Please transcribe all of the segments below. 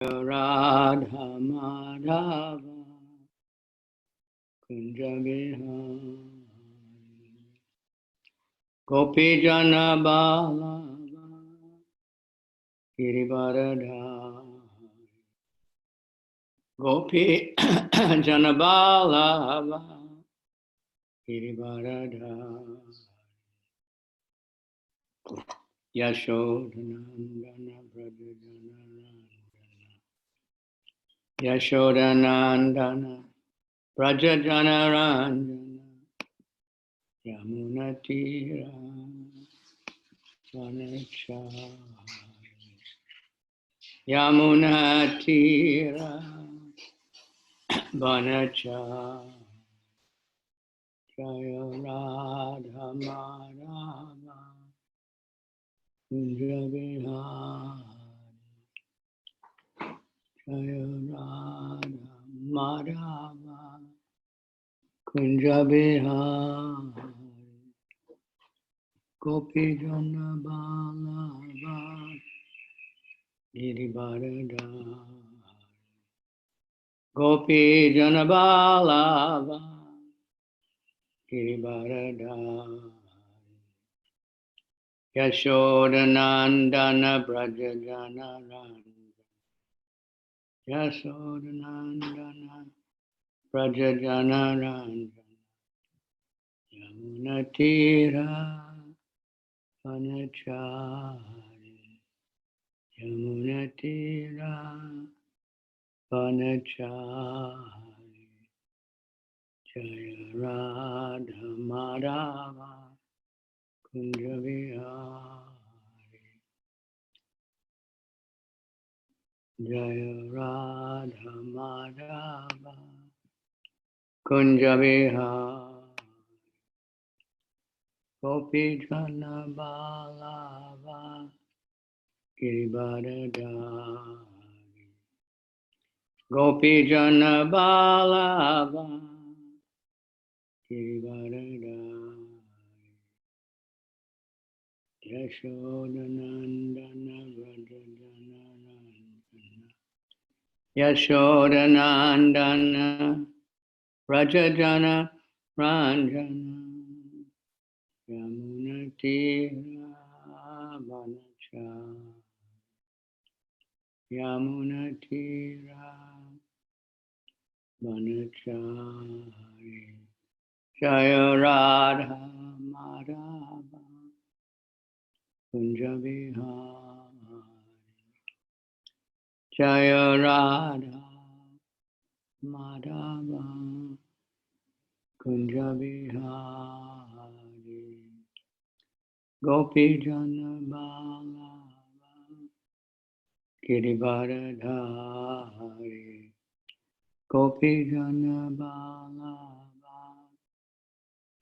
Radha Madhava Kunja Vihari Gopi Jana Balava Girivaradhari Gopi Jana Balava Girivaradhari Yashodanandana Brajajana Yashodanandana Brajajana Ranjana Yamunatira Vanachari Yamunatira Vanachari Jaya Radha Madhava Kunja Vihari Jaya Radha Madhava Kunja Vihari Gopi Jana Balava Girivaradhari Gopi Jana Balava Girivaradhari Yashodanandana Brajajana Ranjana Yashodanandana Brajajana Ranjana Yamunatira Vanachari Yamunatira Vanachari Jaya Radha Madhava Kunja Vihari Jaya Radha Madhava Kunja Vihari Gopi Jana Balava Girivaradhari Gopi Jana Balava Girivaradhari Yashodanandana Brajajana Ranjana Yashodanandana Brajajana Ranjana Yamunatira Vanachari Yamunatira Vanachari Jaya Radha Madhava Kunja Vihari Jaya Radha Madhava Kunja Vihari Gopi Jana Balava Girivaradhari Gopi Jana Balava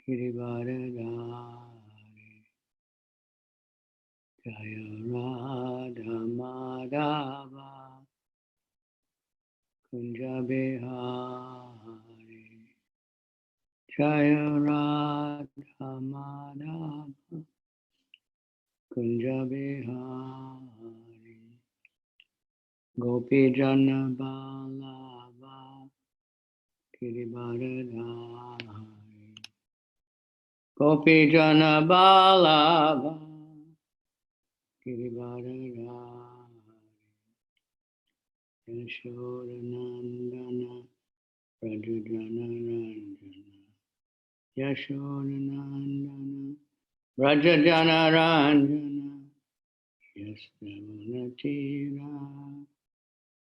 Girivaradhari Jaya Radha Madhava Kunja Vihari Jaya Radha Madhava Kunja Vihari Gopi Jana Balava Girivaradhari Gopi Jana Balava Girivaradhari Yashodanandana Brajajana Ranjana Yashodanandana Brajajana Ranjana Yamunatira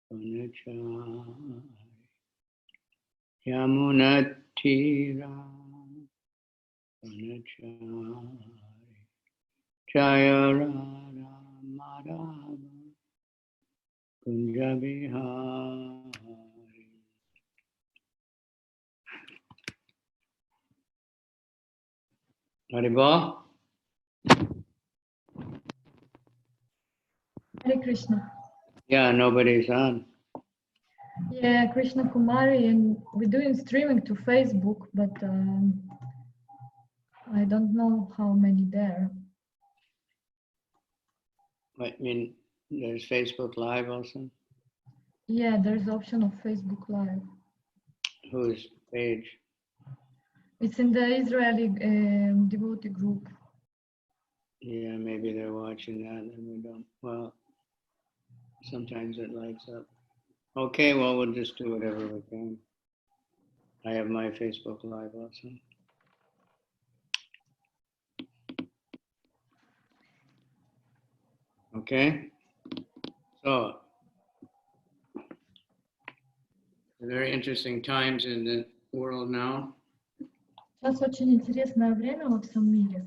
Vanachari Yamunatira Vanachari Jaya Radha Madhava Kunja Vihari Haribol. Hare Krishna. Yeah, nobody's on. Yeah, Krishna Kumari, and we're doing streaming to Facebook, but I don't know how many there. I mean, there's Facebook Live also. Yeah, there's option of Facebook Live. Whose page? It's in the Israeli devotee group. Yeah, maybe they're watching that and we don't. Well, sometimes it lights up. Okay, well, we'll just do whatever we can. I have my Facebook Live also. Okay, so very interesting times in the world now. Сейчас очень интересное время во всем мире.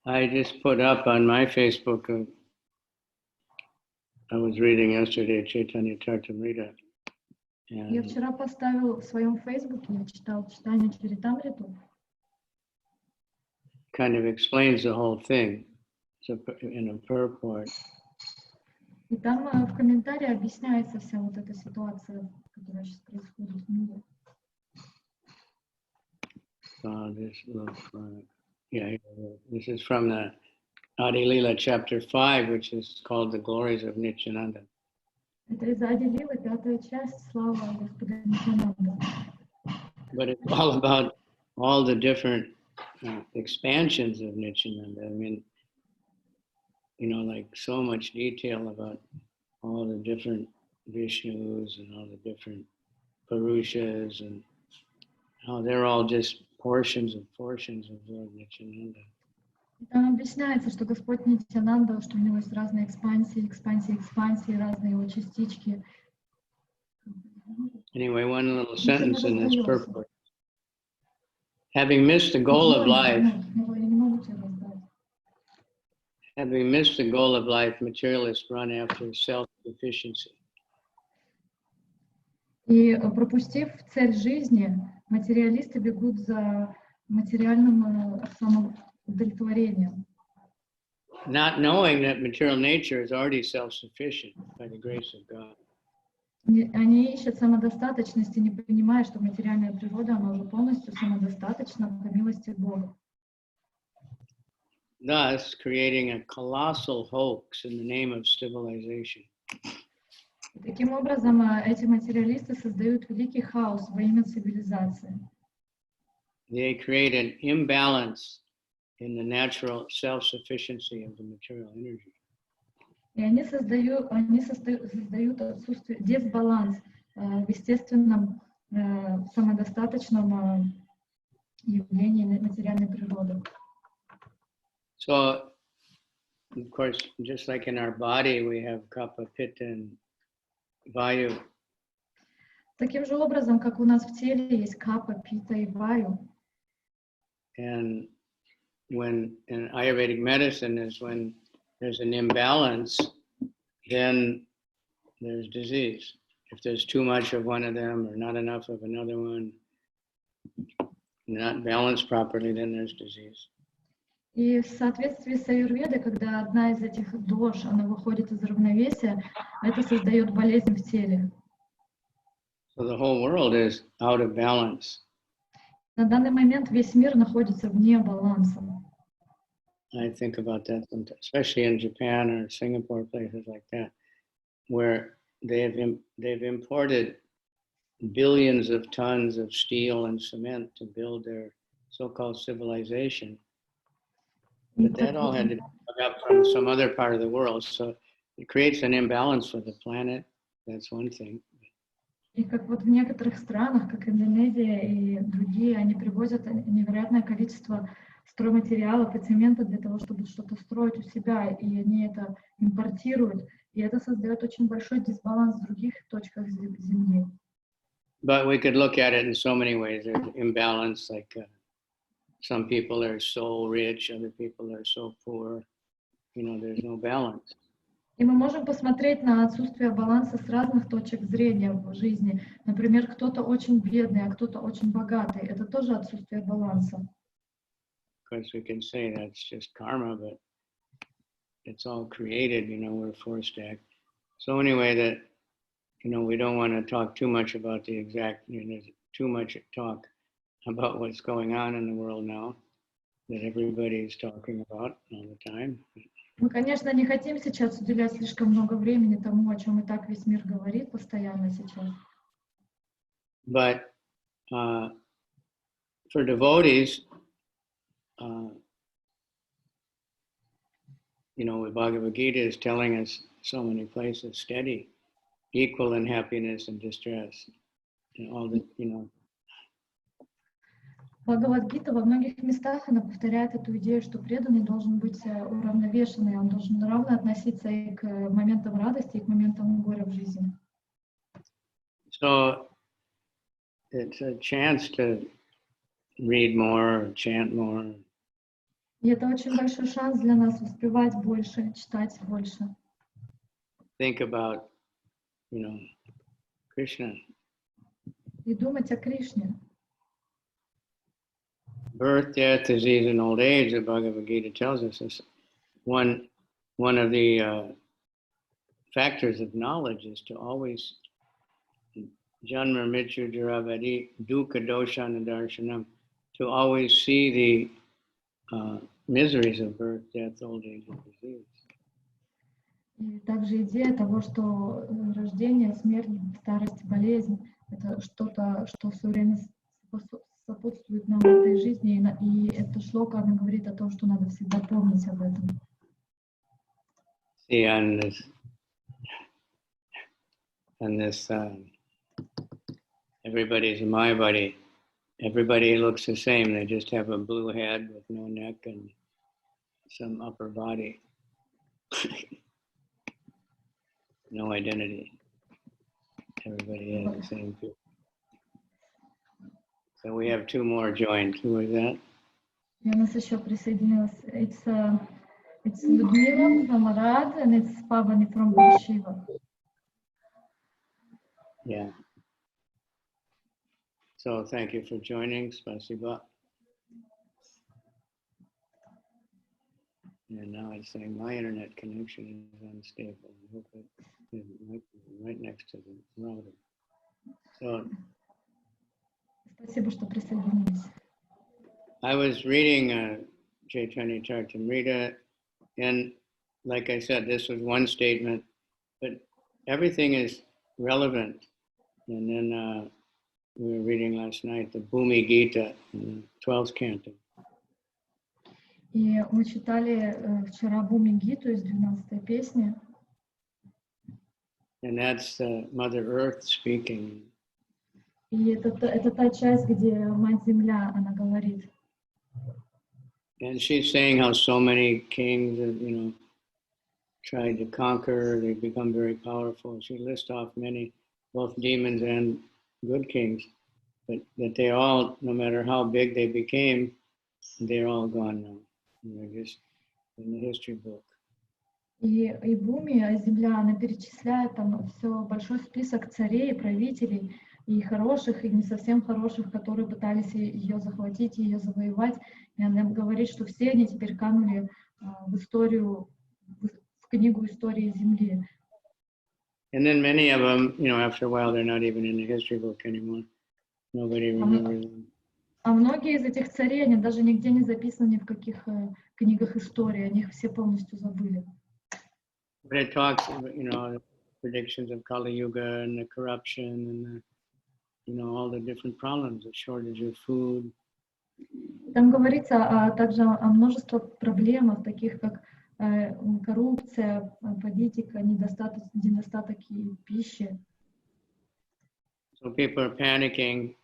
I just put up on my Facebook, I was reading yesterday Chaitanya Charitamrita. Я вчера поставил в своем Фейсбуке, я читал читание Чаритамриту. Kind of explains the whole thing in a purport. И там в комментарии объясняется вся вот эта ситуация, которая сейчас происходит в мире. So this looks like, yeah, this is from the Adi Lila chapter 5, which is called The Glories of Nityananda. Это из Ади Лилы, 5-я часть, слава Господа Нитянанда. But it's all about all the different expansions of Nityananda. I mean, you know, like so much detail about all the different Vishnus and all the different Purushas and how they're all just portions of Lord Nityananda. Там объясняется, что Господь Нитянанда, что у него есть разные экспансии, разные его частички. Anyway, one little sentence in this purport. Having missed the goal of life, materialists run after self-sufficiency. И пропустив цель жизни, материалисты бегут за материальным самоудовлетворением. Not knowing that material nature is already self-sufficient by the grace of God. Они ищут самодостаточности, не понимая, что материальная природа, она уже полностью самодостаточна по милости Бога. Thus, creating a colossal hoax in the name of civilization. Таким образом, эти материалисты создают великий хаос во имя цивилизации. They create an imbalance in the natural self-sufficiency of the material energy. И они создают отсутствие, дисбаланс в естественном самодостаточном явлении материальной природы. So, of course, just like in our body, we have kapha, pitta, and vayu. Таким же образом, как у нас в теле есть капа, пита и ваю. And when in Ayurvedic medicine is when there's an imbalance, then there's disease. If there's too much of one of them or not enough of another one, not balanced properly, then there's disease. И в соответствии с аюрведой, когда одна из этих дош, она выходит из равновесия, это создает болезнь в теле. So the whole world is out of balance. На данный момент весь мир находится вне баланса. I think about that sometimes, especially in Japan or Singapore, places like that, where they've imported billions of tons of steel and cement to build their so-called civilization. But that all had to be dug up from some other part of the world, so it creates an imbalance for the planet. That's one thing. И как вот в некоторых странах, как Индонезия и другие, они привозят невероятное количество стройматериалов и цемента для того, чтобы что-то строить у себя, и они это импортируют, и это создает очень большой дисбаланс в других точках Земли. But we could look at it in so many ways. There's imbalance, like some people are so rich, other people are so poor. You know, there's no balance. И мы можем посмотреть на отсутствие баланса с разных точек зрения в жизни. Например, кто-то очень бедный, а кто-то очень богатый. Это тоже отсутствие баланса. Of course, we can say that's just karma, but it's all created, you know, we're forced to act. So anyway, that, you know, we don't want to talk too much about the exact, you know, there's too much talk about what's going on in the world now that everybody's talking about all the time. Мы, конечно, не хотим сейчас уделять слишком много времени тому, о чем и так весь мир говорит постоянно сейчас. But for devotees, the Bhagavad Gita is telling us so many places, steady, equal in happiness and distress, and all the, Бхагавад-гита во многих местах она повторяет эту идею, что преданный должен быть уравновешенный, он должен равно относиться и к моментам радости, и к моментам горя в жизни. So it's a chance to read more, chant more. И это очень большой шанс для нас успевать больше, читать больше. Think about, Krishna. И думать о Кришне. Birth, death, disease, and old age, the Bhagavad Gita tells us, is one of the factors of knowledge is to always janma mrityu jaravadi dukkha doshana darshanam, to always see the miseries of birth, death, old age, and disease. И также идея того, что рождение, смерть, старость, болезнь — это что-то, что все время сопутствует нам в этой жизни, и эта шлока, она говорит о том, что надо всегда помнить об этом. See, on this everybody's my body. Everybody looks the same. They just have a blue head with no neck and some upper body. No identity. Everybody has the same feel. So we have two more joined. Who is that? И у нас еще присоединилась. It's Людмила from Arad, and it's Pavani from Bershiva. Yeah. So thank you for joining. Spasiba. And now it's saying my internet connection is unstable. I hope it might be right next to the router. So Спасибо, что присоединились. I was reading Chaitanya Charitamrita, and like I said, this was one statement, but everything is relevant. And then we were reading last night the Bhumi Gita, in the 12th canto. И мы читали вчера Бхуми Гиту из 12-й песни. And that's Mother Earth speaking. И это та часть, где Мать Земля, она говорит. And she's saying how so many kings, tried to conquer, they become very powerful. She lists off many, both demons and good kings, but that they all, no matter how big they became, they're all gone now. And they're just in the history book. И Бхуми, Земля, она перечисляет там все большой список царей, правителей, и хороших, и не совсем хороших, которые пытались ее захватить, ее завоевать. И она говорит, что все они теперь канули в историю, в книгу истории Земли. And then many of them, after a while, they're not even in the history book anymore. Nobody remembers them. А многие из этих царей, они даже нигде не записаны ни в каких книгах истории, о них все полностью забыли. But it talks, predictions of Kali Yuga and the corruption and all the different problems, the shortage of food. Там говорится также о множестве проблемах, таких как коррупция, политика, недостаток пищи. So people are panicking.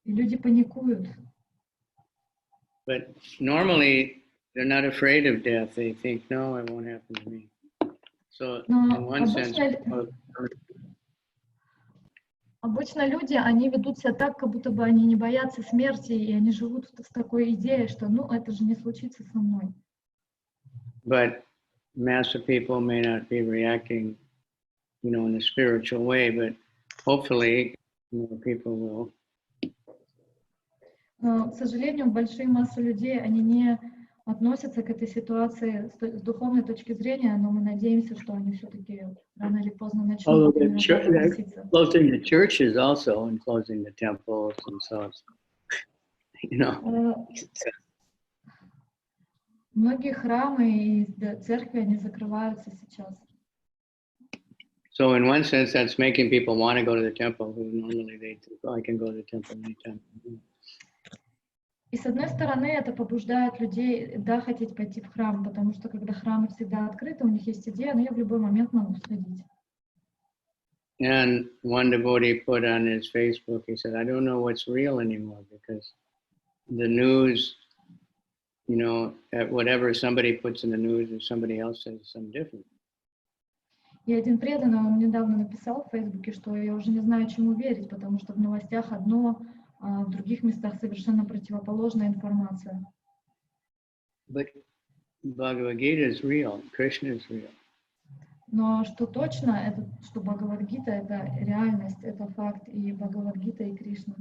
И люди паникуют. But normally they're not afraid of death. They think, no, it won't happen to me. So in one sense, обычно люди, они ведут себя так, как будто бы они не боятся смерти, и они живут с такой идеей, что, это же не случится со мной. But mass of people may not be reacting, in a spiritual way, but hopefully more people will. Но, к сожалению, большие массы людей, они не относятся к этой ситуации с духовной точки зрения, но мы надеемся, что они все-таки рано или поздно начнут относиться. Closing the churches also and closing the temples and so on. Многие храмы и церкви, они закрываются сейчас. So in one sense, that's making people want to go to the temple who normally they think, oh, I can go to the temple anytime. И с одной стороны, это побуждает людей, да, хотеть пойти в храм, потому что когда храмы всегда открыты, у них есть идея, но я в любой момент могу сходить. And one devotee put on his Facebook, he said, I don't know what's real anymore because the news, you know, whatever somebody puts in the news and somebody else says something different. И один преданный, он недавно написал в Фейсбуке, что я уже не знаю, чему верить, потому что в новостях одно, а в других местах совершенно противоположная информация. But Bhagavad Gita is real, Krishna is real. Но что точно, это что Бхагавад-гита — это реальность, это факт, и Бхагавад-гита, и Кришна.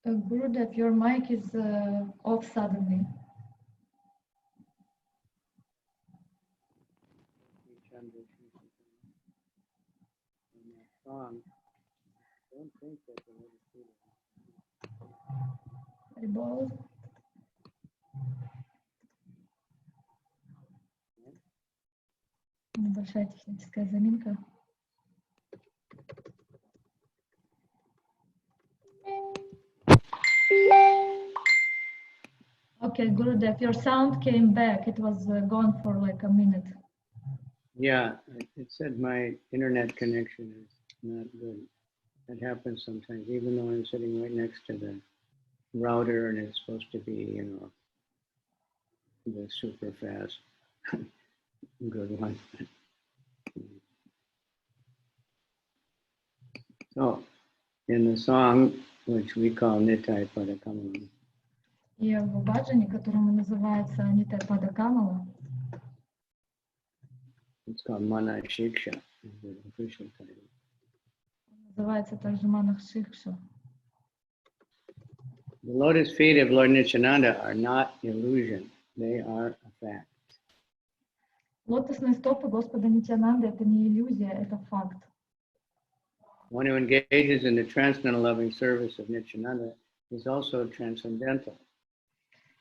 Gurudev, your mic is off suddenly. Рибол. Небольшая техническая заминка. Okay, Gurudev, your sound came back. It was gone for like a minute. Yeah, it said my internet connection is not good. That happens sometimes, even though I'm sitting right next to the router and it's supposed to be, you know, the super fast, good one. So, in the song, which we call Nitai Padakamalam, И в баджане, которому называется Нитай Падакамала, it's called Mana Shiksha, is the official title. называется также Манах Шикша. The lotus feet of Lord Nityananda are not illusion, they are a fact. Лотосные стопы Господа Нитьянанды — это не иллюзия, это факт. One who engages in the transcendental loving service of Nityananda is also transcendental.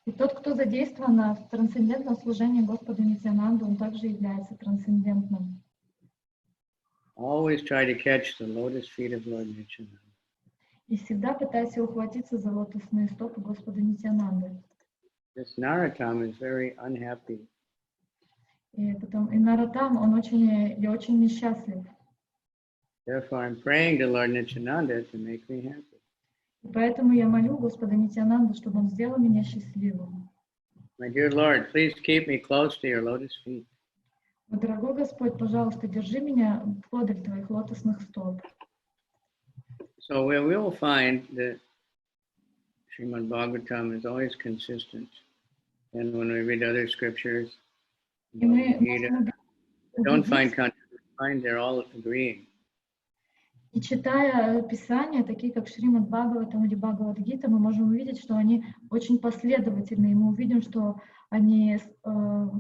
И тот, кто задействован в трансцендентном служении Господу Нитьянанду, он также является трансцендентным. Always try to catch the lotus feet of Lord Nityananda. И всегда пытайся ухватиться за лотосные стопы Господа Нитьянанды. This Narottam is very unhappy. И Нароттам, он очень несчастлив. Therefore, I'm praying to Lord Nityananda to make me happy. И поэтому я молю Господа Нитьянанду, чтобы он сделал меня счастливым. My dear Lord, please keep me close to your lotus feet. О, дорогой Господь, пожалуйста, держи меня подле твоих лотосных стоп. So we will find that Srimad Bhagavatam is always consistent. And when we read other scriptures, И мы don't find contradiction, find they're all agreeing. И читая Писания, такие как Шримад Бхагаватам или Бхагавад-гита, мы можем увидеть, что они очень последовательны. И мы увидим, что они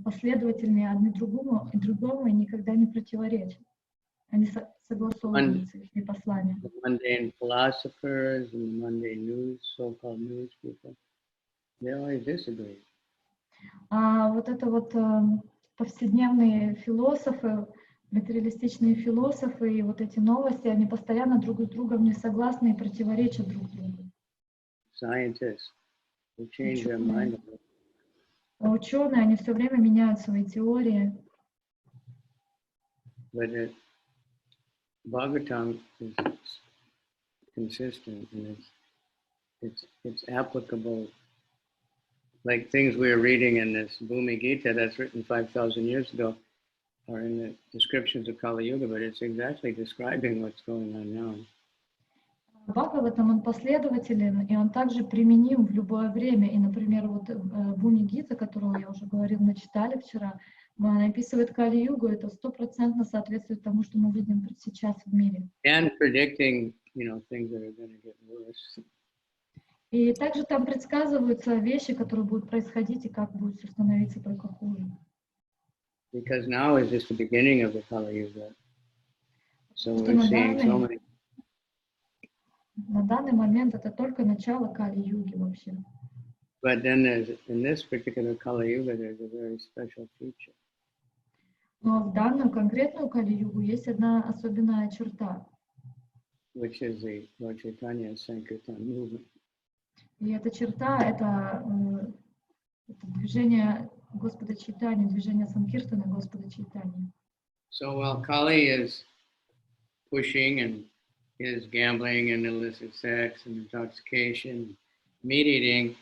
последовательны одни другому и никогда не противоречат. Они согласовываются, их послания. The mundane philosophers and the mundane news, so-called news people, they always disagree. А вот это вот повседневные философы, материалистичные философы и вот эти новости, они постоянно друг с другом не согласны и противоречат друг другу. Scientists, they change their mind. Ученые, они все время меняют свои теории. But Bhagavatam is consistent and it's applicable. Like things we are reading in this Bhumi Gita that's written 5,000 years ago are in the descriptions of Kali Yuga, but it's exactly describing what's going on now. Бхагаватам, он последователен, и он также применим в любое время. И, например, вот Бхуми Гита, которую я уже говорила, мы читали вчера, она описывает Кали-югу, это 100% соответствует тому, что мы видим сейчас в мире. And predicting, you know, things that are going to get worse. И также там предсказываются вещи, которые будут происходить, и как будет все становиться только хуже. Because now is just the beginning of the Kali Yuga. So we're seeing so many. На данный момент это только начало Кали-юги вообще. But then in this particular Kali Yuga, there's a very special feature. Но в данную конкретную Кали-югу есть одна особенная черта. Which is the Lord Chaitanya Sankirtan movement. И эта черта — это движение Господа Чайтани, движение Санкиртаны Господа Чайтани. So while Kali is pushing and is gambling and illicit sex and intoxication, meat eating,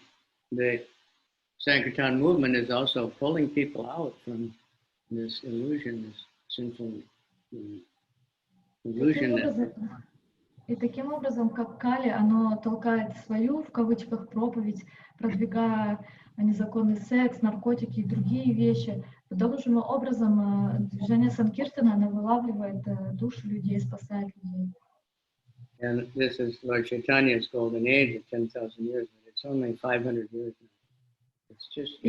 the Sankirtan movement is also pulling people out from this illusion, this sinful illusion. И таким образом, как Кали, оно толкает свою, в кавычках, проповедь, продвигая незаконный секс, наркотики и другие вещи. Подобным же образом движение Санкиртана, оно вылавливает души людей, спасает людей. And this is Lord Chaitanya's golden age of 10,000 years, but it's only 500 years now. It's just...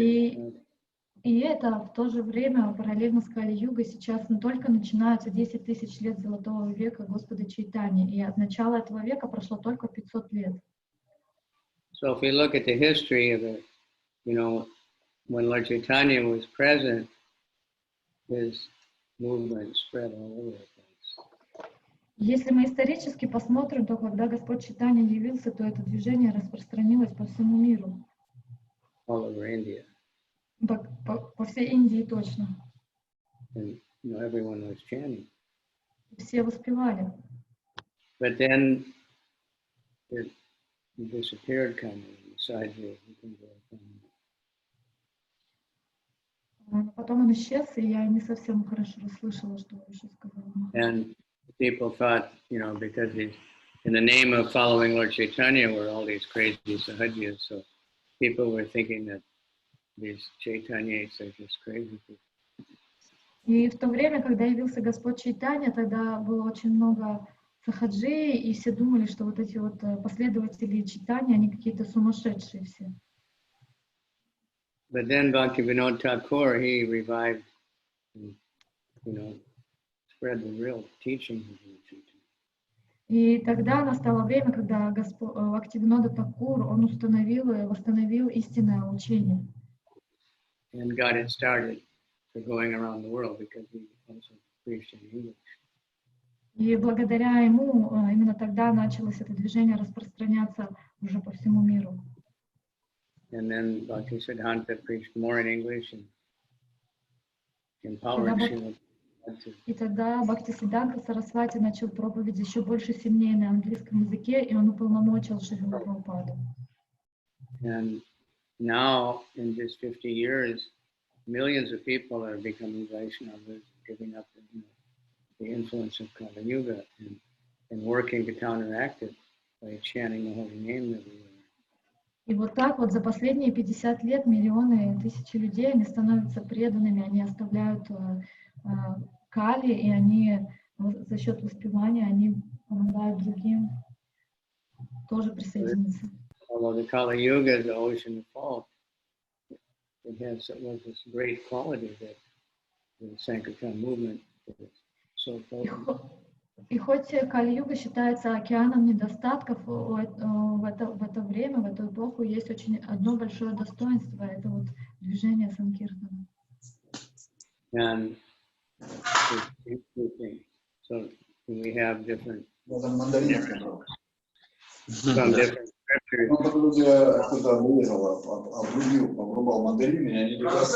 И это в то же время, параллельно с Кали-югой, сейчас только начинаются 10 тысяч лет Золотого века Господа Чайтани. И от начала этого века прошло только 500 лет. So if we look at the history of it, you know, when Lord Chaitanya was present, his movement spread all over the place. Если мы исторически посмотрим, то когда Господь Чайтанья явился, то это движение распространилось по всему миру. All over India. По всей Индии точно. And, you know, everyone was chanting. Все воспевали. But then it disappeared kind of inside you. Потом он исчез, и я не совсем хорошо расслышала, что он еще сказал. And people thought, you know, because he's in the name of following Lord Chaitanya were all these crazy sahajis, so people were thinking that these Chaitanyas are just crazy people. И в то время, когда явился Господь Чайтанья, тогда было очень много сахаджи, и все думали, что вот эти вот последователи Чайтаньи, они какие-то сумасшедшие все. But then Bhaktivinoda Thakur, he revived and, you know, spread the real teachings of Lord Chaitanya. И тогда настало время, когда Бхактивинода Такур, он установил и восстановил истинное учение. And got it started for going around the world because he also preached in English. И благодаря ему именно тогда началось это движение распространяться уже по всему миру. And then Bhaktisiddhanta preached more in English and empowered Srila. И тогда Бхактисиддханта Сарасвати начал проповедь еще больше сильнее на английском языке, и он уполномочил Шрилу Прабхупаду. And now, in just 50 years, millions of people are becoming Vaishnavas, giving up the influence of Kali Yuga and working to counteract it by chanting the holy name everywhere. И вот так вот за последние 50 лет миллионы, тысячи людей, они становятся преданными, они оставляют Кали, и они за счет воспевания, они помогают другим тоже присоединиться. Although the Kali Yuga is the ocean of fault, it was this great quality that the Sankirtan movement is so potent. И хоть Кали-юга считается океаном недостатков, в это время, в эту эпоху есть очень одно большое достоинство, это вот движение Санкиртана. And so we have different some different scriptures. Кто-то вырезал, обрубил, обрубал мандарин, и они лежат.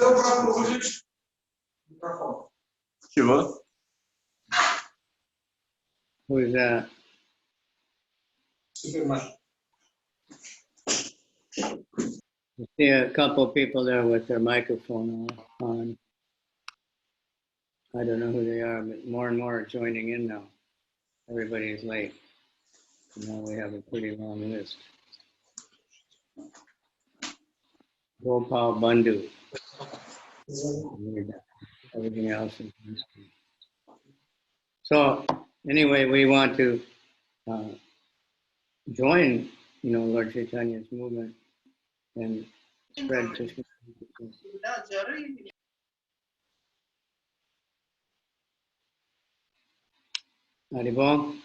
Чего? Who's that? I see a couple people there with their microphone on. I don't know who they are, but more and more are joining in now. Everybody is late. So now we have a pretty long list. Gopal Bandhu. Everything else is mystery. So anyway, we want to join, Lord Chaitanya's movement and spread Krishna. Haribol,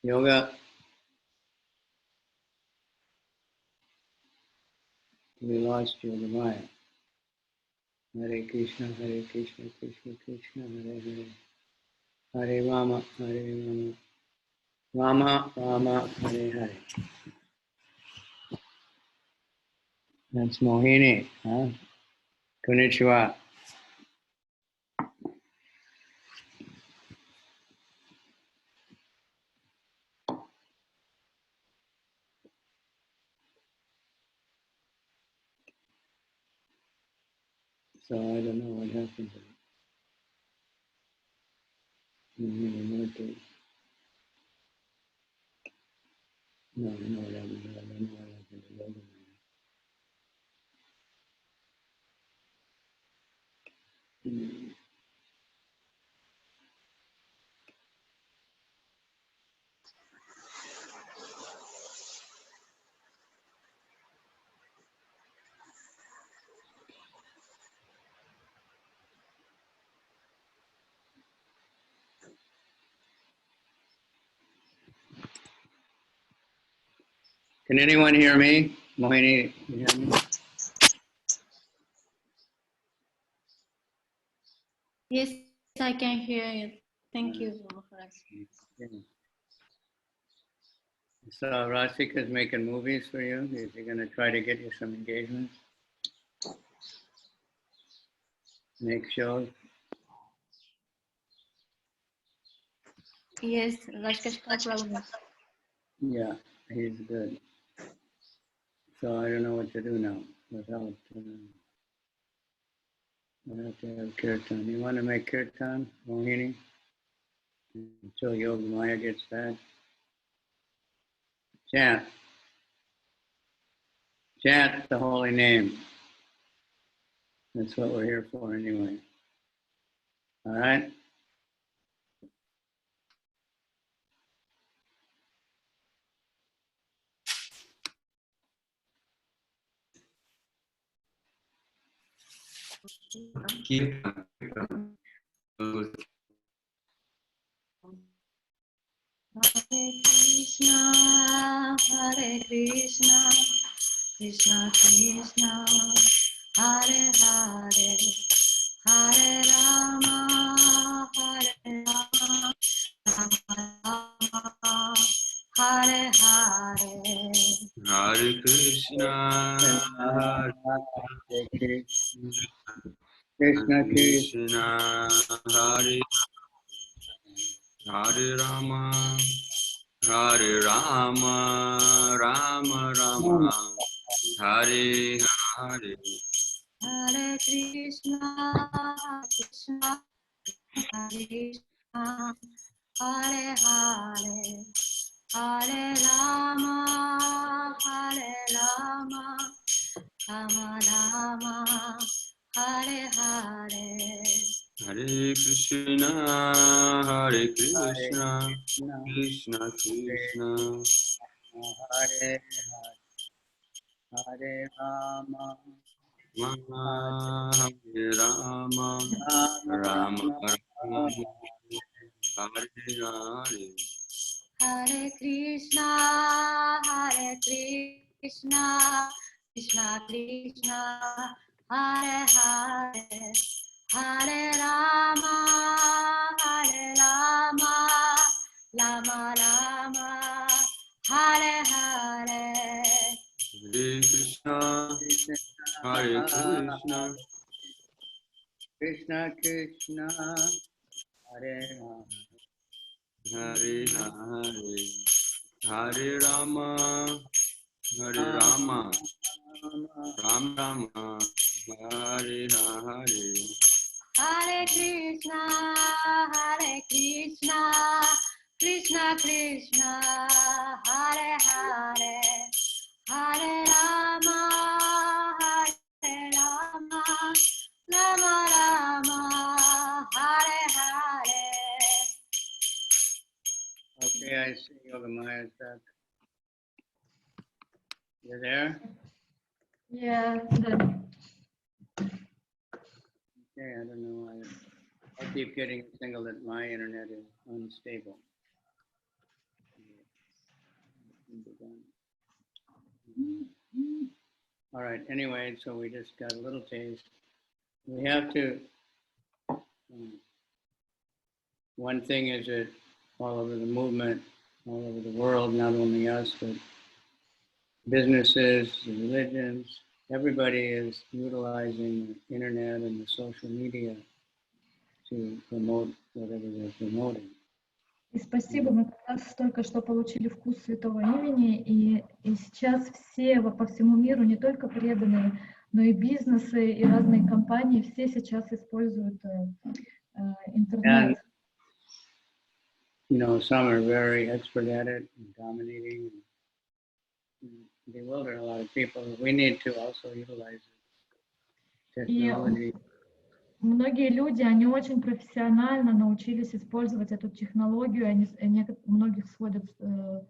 yoga. We lost Yogamaya. Hare Krishna, Krishna Krishna, Hare Hare. Hare Rama, Rama Rama, Hare Hare. That's Mohini, huh? Konnichiwa. So I don't know what happened to it. No, what happened to Yogamaya. Can anyone hear me? Mohini, you hear me? Yes, I can hear you. Thank you, Maharaj. Yeah. So Rasika's making movies for you. Is he going to try to get you some engagements? Make shows? Yes, Rajkashka problem. Yeah, he's good. So I don't know what to do now without. I have to have kirtan. You want to make kirtan, Mohini? Until Yogamaya gets back. Chant. Chant the holy name. That's what we're here for anyway. All right? Hare Krishna, Krishna Krishna, Hare Hare, Hare Rama, Hare Rama, Rama Rama, Hare Hare. Hare Krishna, Hare Krishna Krishna, Hare Hare Rama, Hare Rama, Rama Rama, Hare Hare. Hare Krishna, Krishna, Hare Krishna, Hare Hare, Hare Rama, Rama Rama, Hare Hare. Hare Krishna, Hare Krishna, Krishna Krishna, Hare Hare Rama, Hare Rama, Rama Rama, Hare Hare. Hare Krishna, Krishna Krishna, Hare Hare, Hare Rama, Rama Rama, Hare Hare. Hare Krishna, Hare Krishna, Krishna Krishna, Hare Rama, Hare Hare, Hare Rama, Hare Rama, Ram Rama, Hare Hare. Hare Krishna, Krishna Krishna, Hare Hare, Hare Rama, Rama Rama, Hare Hare. Okay, I see Yogamaya's back. You there? Yeah, да. Okay, I don't know why. I keep getting a signal that my internet is unstable. All right. Anyway, so we just got a little taste. We have to. One thing is that all over the movement, all over the world, not only us, but businesses, religions, everybody is utilizing the internet and the social media to promote whatever they're promoting. И спасибо, мы как раз только что получили вкус святого имени, и сейчас все по всему миру, не только преданные, но и бизнесы, и разные компании, все сейчас используют интернет. And, some are very expert at it, and dominating, and bewilder a lot of people. We need to also utilize technology. Многие люди, они очень профессионально научились использовать эту технологию, многих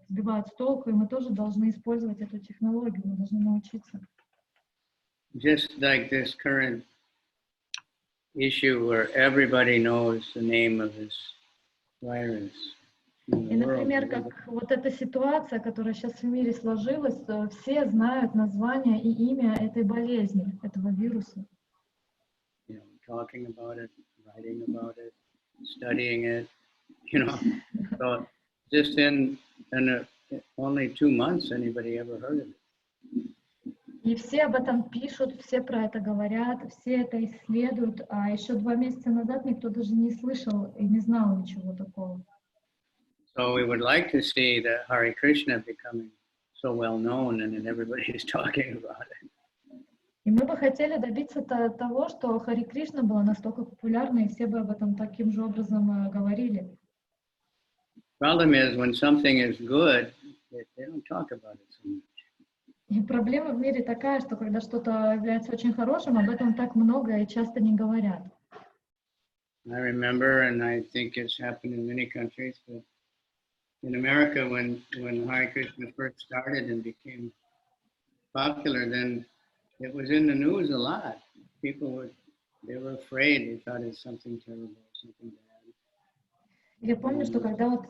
сбивают с толку, и мы тоже должны использовать эту технологию, мы должны научиться. Just like this current issue where everybody knows the name of this virus. И, например, как вот эта ситуация, которая сейчас в мире сложилась, все знают название и имя этой болезни, этого вируса. Talking about it, writing about it, studying it, So just in only 2 months, anybody ever heard of it? И все об этом пишут, все про это говорят, все это исследуют, а еще 2 месяца назад никто даже не слышал и не знал ничего такого. So we would like to see the Hare Krishna becoming so well known, and then everybody is talking about it. И мы бы хотели добиться того, что Харе Кришна была настолько популярна, и все бы об этом таким же образом говорили. Problem is, when something is good, they don't talk about it so much. И проблема в мире такая, что когда что-то является очень хорошим, об этом так много и часто не говорят. I remember, and I think it's happened in many countries, but in America, when Hare Krishna first started and became popular, then it was in the news a lot. People they were afraid. They thought it was something terrible, something bad. Я помню, что когда вот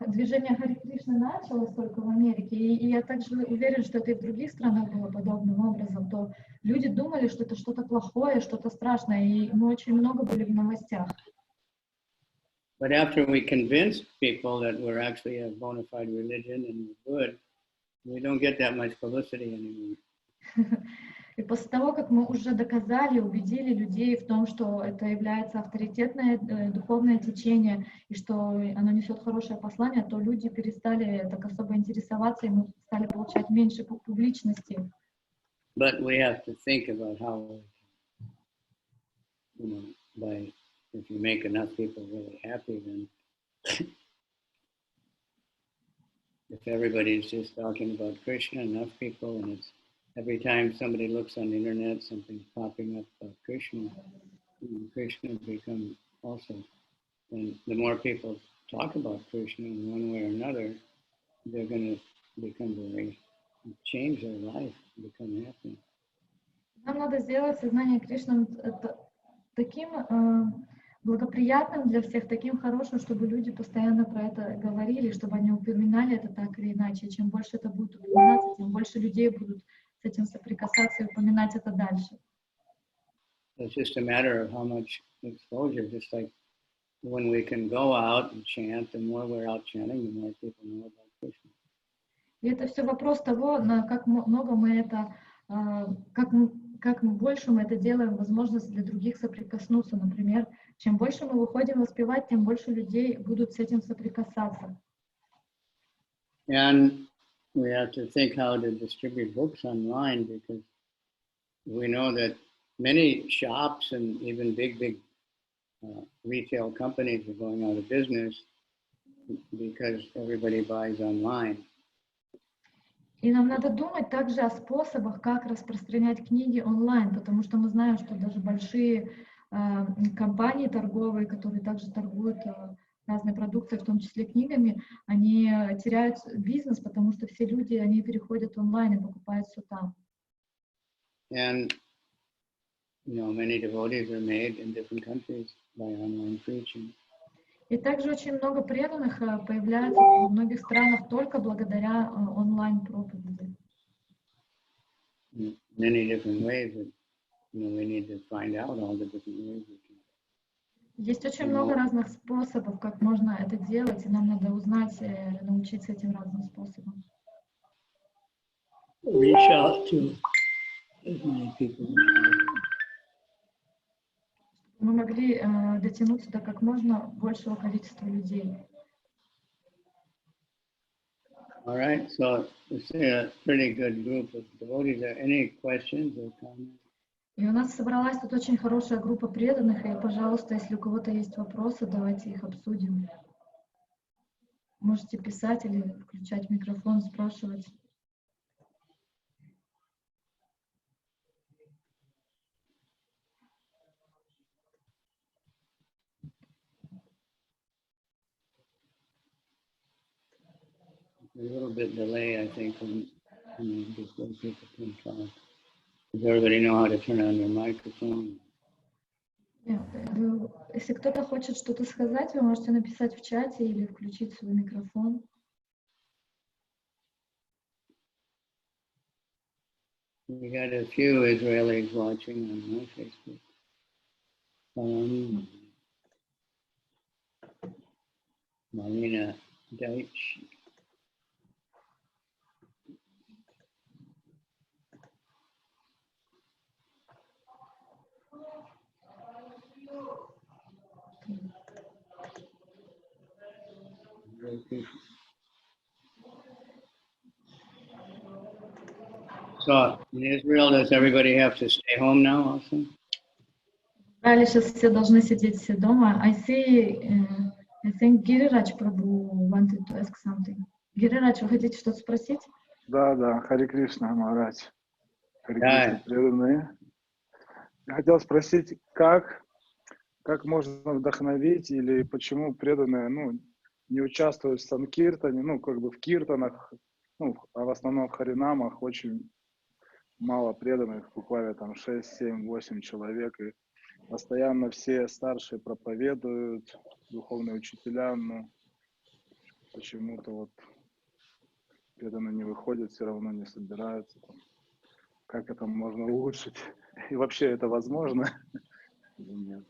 движение Харе Кришны началось только в Америке, и я также уверен, что это и в других странах было подобным образом, то люди думали, что это что-то плохое, что-то страшное, и мы очень много были в новостях. But after we convinced people that we're actually a bona fide religion and we're good, we don't get that much publicity anymore. И после того, как мы уже доказали, убедили людей в том, что это является авторитетное духовное течение и что оно несет хорошее послание, то люди перестали так особо интересоваться, и мы стали получать меньше публичности. But we have to think about how, if you make enough people really happy, then if everybody's just talking about Krishna, enough people, and it's every time somebody looks on the internet, something's popping up about Krishna, Krishna becomes also. And the more people talk about Krishna in one way or another, they're going to change their life, become happy. Нам надо сделать сознание Кришны таким благоприятным для всех, таким хорошим, чтобы люди постоянно про это говорили, чтобы они упоминали это так или иначе. Чем больше это будет упоминаться, тем больше людей будут с этим соприкасаться и упоминать это дальше. It's just a matter of how much exposure, just like when we can go out and chant, the more we're out chanting, the more people know about Krishna. И это все вопрос того, как много мы это, как больше мы это делаем, возможность для других соприкоснуться. Например, чем больше мы выходим воспевать, тем больше людей будут с этим соприкасаться. And we have to think how to distribute books online, because we know that many shops and even big retail companies are going out of business because everybody buys online. И нам надо думать также о способах, как распространять книги онлайн, потому что мы знаем, что даже большие компании торговые, которые также торгуют разной продукцией, в том числе книгами, они теряют бизнес, потому что все люди, они переходят онлайн и покупают все там. And many devotees are made in different countries by online preaching. И также очень много преданных появляется в многих странах только благодаря онлайн-проповеди. many different ways that, we need to find out all the different ways we can. Есть очень много разных способов, как можно это делать, и нам надо узнать, научиться этим разным способам. Reach out to as many people as possible. Мы могли дотянуться до как можно большего количества людей. All right, so it's a pretty good group of devotees. Are any questions or comments? И у нас собралась тут очень хорошая группа преданных, и, пожалуйста, если у кого-то есть вопросы, давайте их обсудим. Можете писать или включать микрофон, спрашивать. A little bit delay, I think, when before people can talk. Does everybody know how to turn on their microphone? Если кто-то хочет что-то сказать, вы можете написать в чате или включить свой микрофон. We got a few Israelis watching on my Facebook. Marina Deitch. So in Israel, does everybody have to stay home now also? Далее сейчас все должны сидеть все дома. I think Giriraj Prabhu wanted to ask something. Giriraj, вы хотите что-то спросить? Да, Харе Кришна, Махарадж. Харе Да. Кришна, преданные. Я хотел спросить, как можно вдохновить или почему преданные, не участвуют в санкиртане, в киртанах, а в основном в харинамах очень мало преданных, буквально там 6, 7, 8 человек, и постоянно все старшие проповедуют, духовные учителя, но почему-то преданные не выходят, все равно не собираются. Как это можно улучшить? И вообще это возможно? Или нет?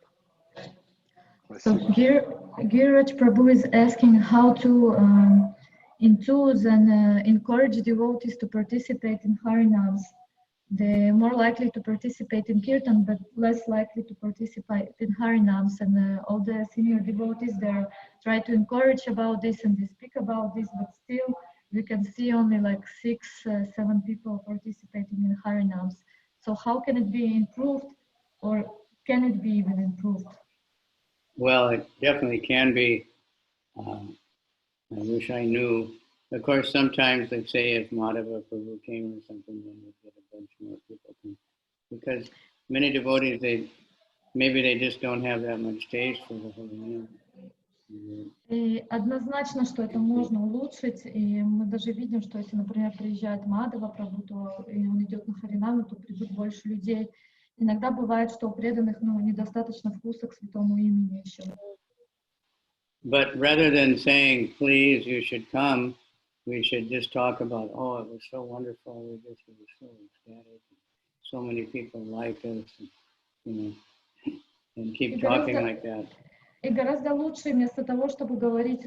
So Giriraj Prabhu is asking how to enthuse and encourage devotees to participate in Harinams. They're more likely to participate in Kirtan, but less likely to participate in Harinams. And all the senior devotees there try to encourage about this and they speak about this, but still we can see only like 6, 7 people participating in Harinams. So how can it be improved, or can it be even improved? Well, it definitely can be. I wish I knew. Of course, sometimes they say if Madhava Prabhu came or something, then we'd get a bunch more people. Because many devotees, maybe they just don't have that much taste for the Holy Name. И однозначно, что это можно улучшить, и мы даже видим, что если, например, приезжает Мадхава Прабху, то и он идет на Харинаму, то придут больше людей. Иногда бывает, что у преданных недостаточно вкуса к святому имени еще. But rather than saying, please, you should come, we should just talk about, oh, it was so wonderful, we were so ecstatic, so many people like us, and keep talking like that. И гораздо лучше, вместо того, чтобы говорить,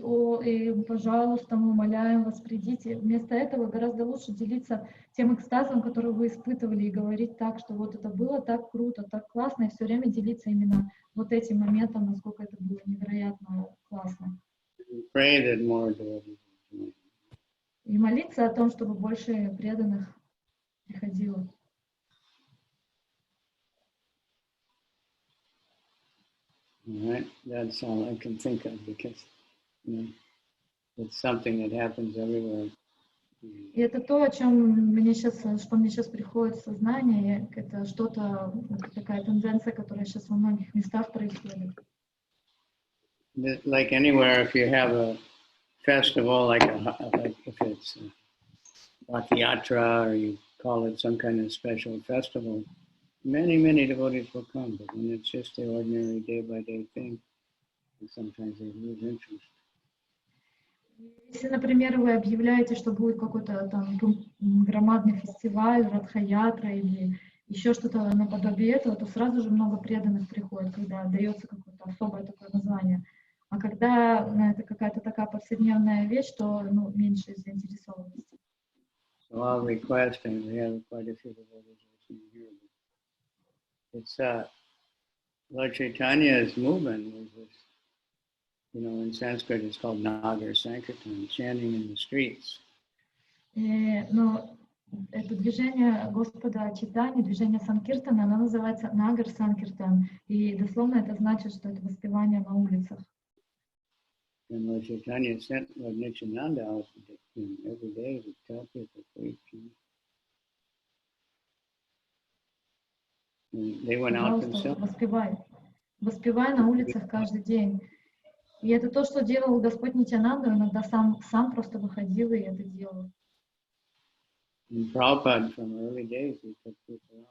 пожалуйста, мы умоляем вас, придите, вместо этого гораздо лучше делиться тем экстазом, который вы испытывали, и говорить так, что вот это было так круто, так классно, и все время делиться именно вот этим моментом, насколько это было невероятно классно. И молиться о том, чтобы больше преданных приходило. All right, that's all I can think of because it's something that happens everywhere. И это то, что мне сейчас приходит в сознание, это что-то, такая тенденция, которая сейчас во многих местах происходит. Like anywhere, if you have a festival, like if it's Rath Yatra or you call it some kind of special festival, many devotees will come, but when it's just the ordinary day-by-day thing, sometimes they lose interest. Если, например, вы объявляете, что будет какой-то там громадный фестиваль, радха-ятра или еще что-то наподобие этого, то сразу же много преданных приходит, когда дается какое-то особое такое название. А когда это какая-то такая повседневная вещь, то меньше заинтересованности. So all requesting, we have quite a few devotees listening here. It's Lord Chaitanya's movement was this, in Sanskrit it's called Nagar Sankirtan, chanting in the streets. Но это движение Господа Чайтани, движение Санкиртана, оно называется Нагар Санкиртан. И дословно это значит, что это воспевание на улицах. And Lord Chaitanya sent Lord Nityananda out every day to tell people, preach. And they went out themselves. Воспевай на улицах каждый день. И это то, что делал Господь Нитянанда, иногда сам просто выходил и это делал. And Prabhupada from early days, he took people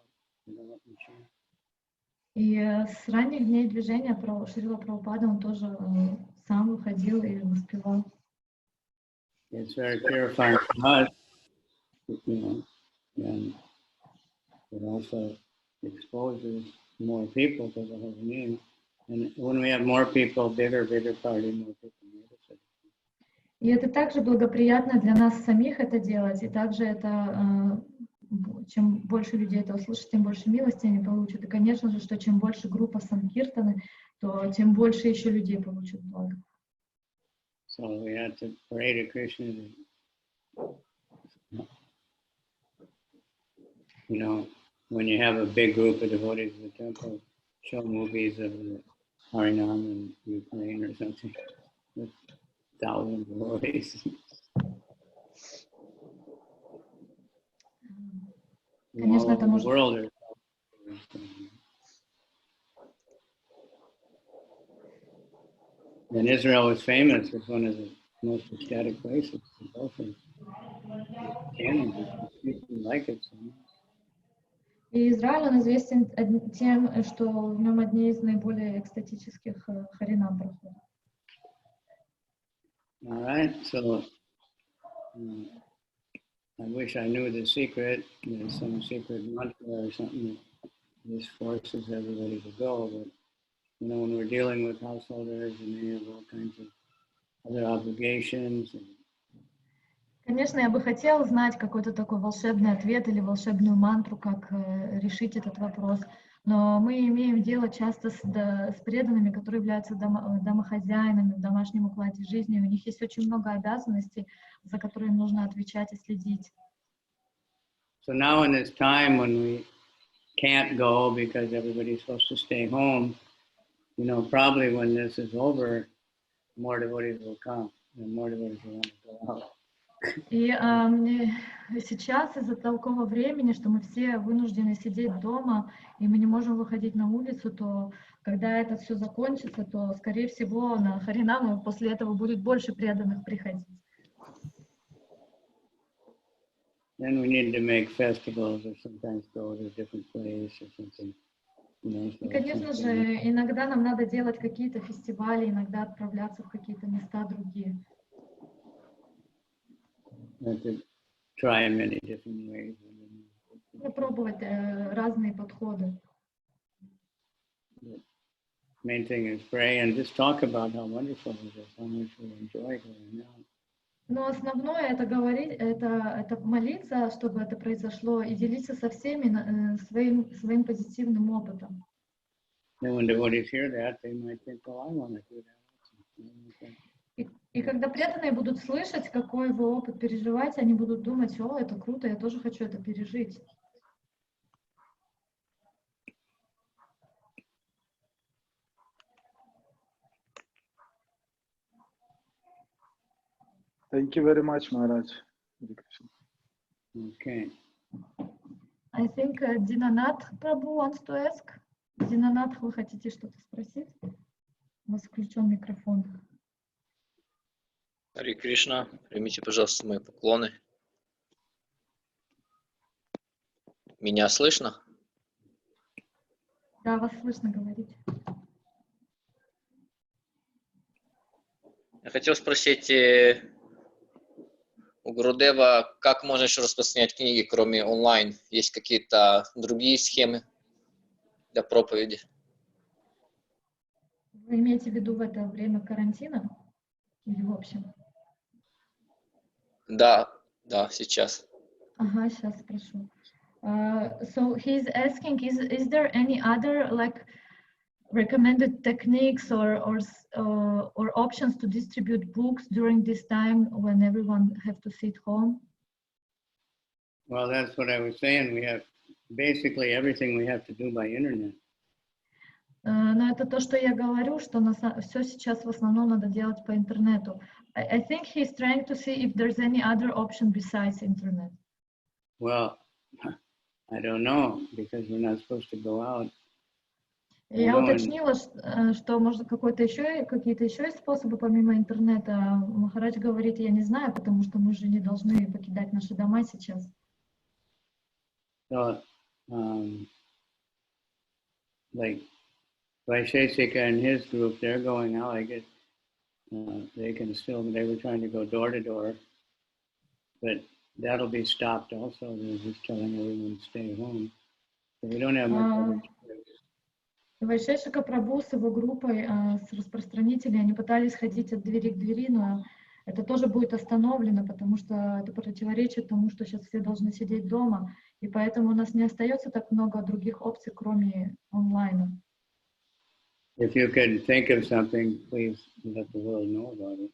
out and chant. И с ранних дней движения Шрила Прабхупада, он тоже сам выходил и воспевал. It's very purifying for us, and it also exposes more people to the holy name. And when we have more people, bigger party, more people notice it. И это также благоприятно для нас самих это делать, и также это, чем больше людей это услышат, тем больше милости они получат. И, конечно же, что чем больше группа санкиртаны, то тем больше еще людей получат благо. So we have to pray to Krishna. When you have a big group of devotees in the temple, show movies of the Harinam in Ukraine or something with thousands of devotees. Конечно, это может... And Israel was famous as one of the most ecstatic places. People like it so much. И Израиль, он известен тем, что в нем одни из наиболее экстатических харинам проходят. All right, so I wish I knew the secret. There's some secret mantra or something that just forces everybody to go. But when we're dealing with householders and they have all kinds of other obligations. Конечно, я бы хотела знать какой-то такой волшебный ответ или волшебную мантру, как решить этот вопрос. Но мы имеем дело часто с преданными, которые являются домохозяинами в домашнем укладе жизни. У них есть очень много обязанностей, за которые нужно отвечать и следить. So now in this time when we can't go because everybody's supposed to stay home, probably when this is over, more devotees will come and more devotees will want to go out. И сейчас из-за такого времени, что мы все вынуждены сидеть дома, и мы не можем выходить на улицу, то когда это все закончится, то, скорее всего, на Харинаму после этого будет больше преданных приходить. Then we need to make festivals or sometimes go to a different place or something. И, конечно же, иногда нам надо делать какие-то фестивали, иногда отправляться в какие-то места другие. Try many different ways. Пробовать разные подходы. Main thing is pray and just talk about how wonderful it is, how much we enjoy going out. Но основное это говорить, это молиться, чтобы это произошло, и делиться со всеми своим позитивным опытом. Then when devotees hear that, they might think, "Oh, I want to do that." И когда преданные будут слышать, какой вы опыт переживаете, они будут думать: о, это круто, я тоже хочу это пережить. Thank you very much, Maharaj. Okay. I think Dinanath Prabhu wants to ask. Dinanath, вы хотите что-то спросить? У вас включен микрофон. Харе Кришна, примите, пожалуйста, мои поклоны. Меня слышно? Да, вас слышно говорить. Я хотел спросить, У Гурудева, как можно еще распространять книги, кроме онлайн? Есть какие-то другие схемы для проповеди? Вы имеете в виду в это время карантина или в общем? Да, сейчас. Ага, сейчас спрошу. So he's asking, is there any other like recommended techniques or options to distribute books during this time when everyone have to sit home? Well, that's what I was saying. We have basically everything we have to do by internet. Но это то, что я говорю, что все сейчас в основном надо делать по интернету. I think he's trying to see if there's any other option besides internet. Well, I don't know because we're not supposed to go out. Я уточнила, что может какие-то еще есть способы помимо интернета. Махарадж говорит, я не знаю, потому что мы же не должны покидать наши дома сейчас. So, like Vaisheshika and his group, they're going out. I guess they were trying to go door to door, but that'll be stopped also. They're just telling everyone to stay home. So we don't have much. Вайшешика Прабhu с его группой, с распространителями, они пытались ходить от двери к двери, но это тоже будет остановлено, потому что это противоречит тому, что сейчас все должны сидеть дома, и поэтому у нас не остается так много других опций, кроме онлайна. If you could think of something, please let the world know about it.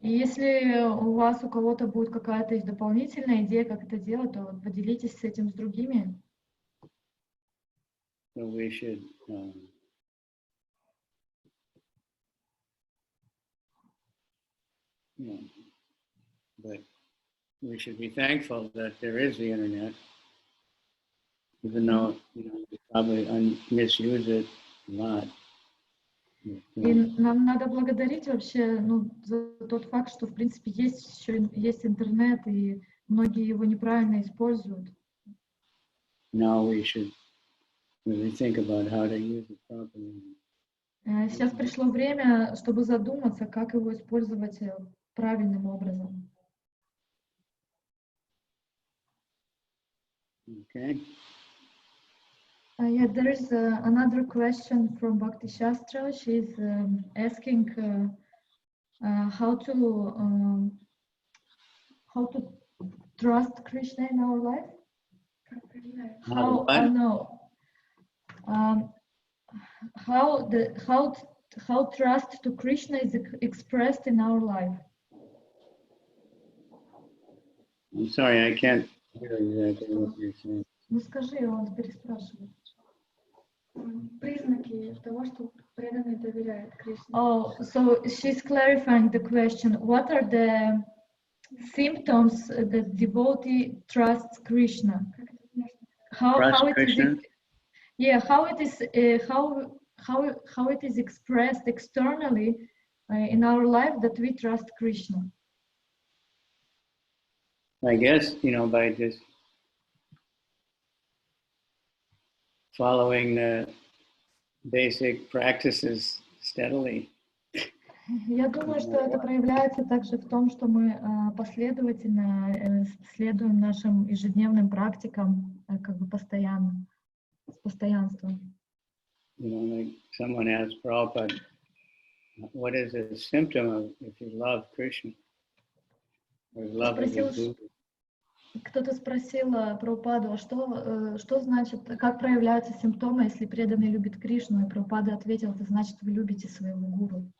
И если у вас, у кого-то будет какая-то есть дополнительная идея, как это делать, то поделитесь с этим с другими. So we should but we should be thankful that there is the internet, even though we probably misuse it a lot. И нам надо благодарить вообще за тот факт, что в принципе есть интернет, и многие его неправильно используют. Now we should really think about how to use it properly. Сейчас пришло время, чтобы задуматься, как его использовать правильным образом. Okay. Yeah, there is another question from Bhakti Shastra. She's asking how to trust Krishna in our life. How trust to Krishna is expressed in our life. I'm sorry, I can't hear exactly what you're saying. Ну скажи, он переспрашивает. Признаки того, что преданный доверяет Кришне. Oh, so she's clarifying the question. What are the symptoms that devotee trusts Krishna? How it is expressed externally in our life that we trust Krishna? I guess, by just following the basic practices steadily. Я думаю, что это проявляется также в том, что мы последовательно следуем нашим ежедневным практикам, как бы постоянно, с постоянством. Like someone asked Prabhupada, what is a symptom of if you love Krishna? Or love Guru? Кто-то спросил Прабхупаду, что значит, как проявляются симптомы, если преданный любит Кришну, и Прабхупада ответил, это значит, вы любите своего гуру.